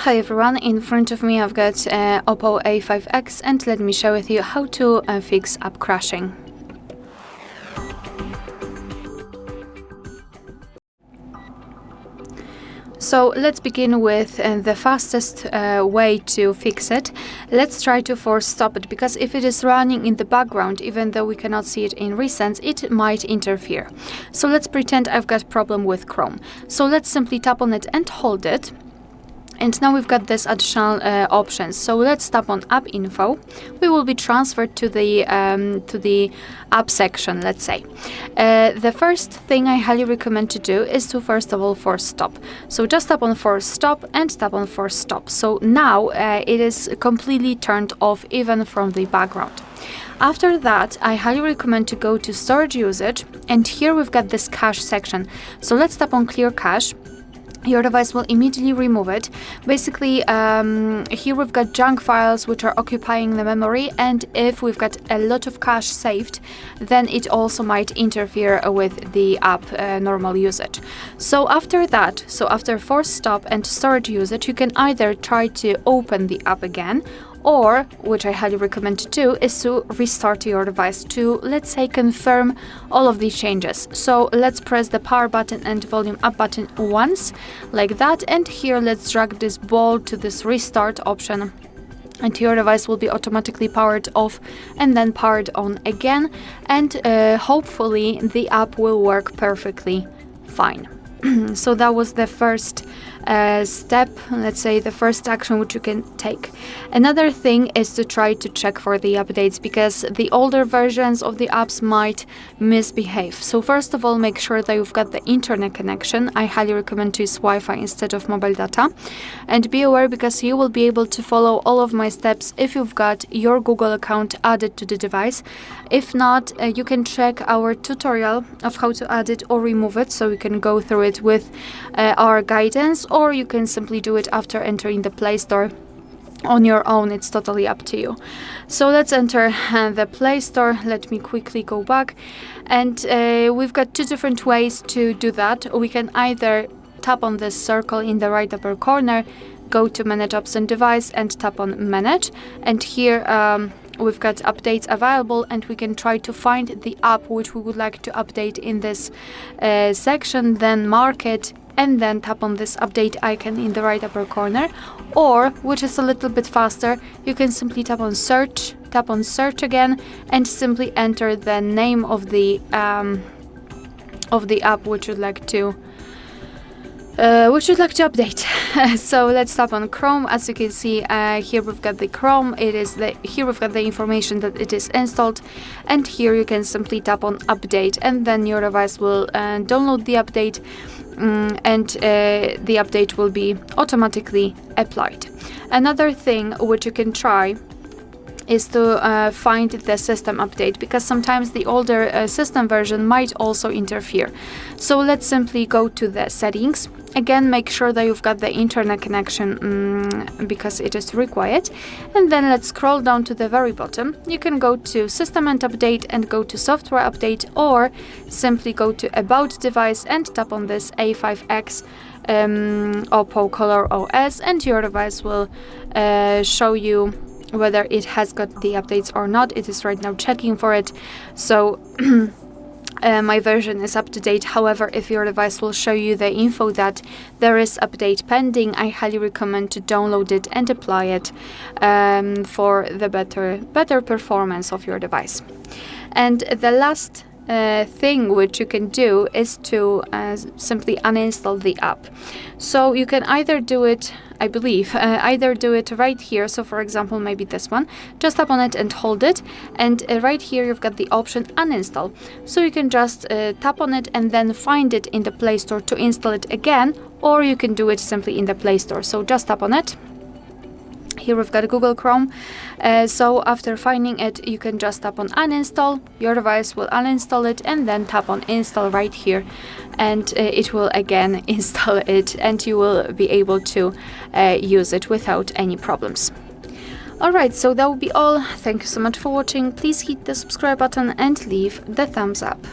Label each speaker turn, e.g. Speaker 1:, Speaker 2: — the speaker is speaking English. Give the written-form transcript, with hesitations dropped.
Speaker 1: Hi everyone, in front of me I've got OPPO A5x and let me share with you how to fix app crashing. So let's begin with the fastest way to fix it. Let's try to force stop it, because if it is running in the background, even though we cannot see it in recents, it might interfere. So let's pretend I've got problem with Chrome. So let's simply tap on it and hold it. And now we've got this additional options. So let's tap on App Info. We will be transferred to the app section, let's say. The first thing I highly recommend to do is to first of all force stop. So just tap on force stop and tap on force stop. So now it is completely turned off even from the background. After that, I highly recommend to go to storage usage, and here we've got this cache section. So let's tap on clear cache. Your device will immediately remove it. Basically, here we've got junk files which are occupying the memory, and if we've got a lot of cache saved, then it also might interfere with the app normal usage. So after that, after force stop and storage usage, you can either try to open the app again, or, which I highly recommend to do, is to restart your device to, let's say, confirm all of these changes. So let's press the power button and volume up button once, like that, and here let's drag this ball to this restart option, and your device will be automatically powered off and then powered on again, and hopefully the app will work perfectly fine. So that was the first step, let's say the first action which you can take. Another thing is to try to check for the updates, because the older versions of the apps might misbehave. So first of all, make sure that you've got the internet connection. I highly recommend to use Wi-Fi instead of mobile data. And be aware, because you will be able to follow all of my steps if you've got your Google account added to the device. If not, you can check our tutorial of how to add it or remove it, so you can go through it with our guidance, or you can simply do it after entering the Play Store on your own. It's totally up to you. So let's enter the Play Store. Let me quickly go back, and we've got two different ways to do that. We can either tap on this circle in the right upper corner, go to Manage Apps and Device and tap on Manage, and here we've got updates available, and we can try to find the app which we would like to update in this section, then mark it, and then tap on this update icon in the right upper corner. Or, which is a little bit faster, you can simply tap on search again, and simply enter the name of the app which you'd like to update. So let's tap on Chrome. As you can see, here we've got the Chrome. Here we've got the information that it is installed, and here you can simply tap on update, and then your device will download the update, and the update will be automatically applied. Another thing which you can try is to find the system update, because sometimes the older system version might also interfere. So let's simply go to the settings. Again, make sure that you've got the internet connection, because it is required. And then let's scroll down to the very bottom. You can go to System and Update and go to Software Update, or simply go to About Device and tap on this A5X OPPO Color OS, and your device will show you whether it has got the updates or not. It is right now checking for it. So my version is up to date. However, if your device will show you the info that there is update pending, I highly recommend to download it and apply it for the better performance of your device. And the last thing which you can do is to simply uninstall the app. So you can either do it, I believe, either do it right here. So for example, maybe this one, just tap on it and hold it, and right here you've got the option uninstall. So you can just tap on it and then find it in the Play Store to install it again, or you can do it simply in the Play Store. So just tap on it. Here we've got Google Chrome. So after finding it, you can just tap on uninstall. Your device will uninstall it, and then tap on install right here, and it will again install it, and you will be able to use it without any problems. Alright, so that will be all. Thank you so much for watching. Please hit the subscribe button and leave the thumbs up.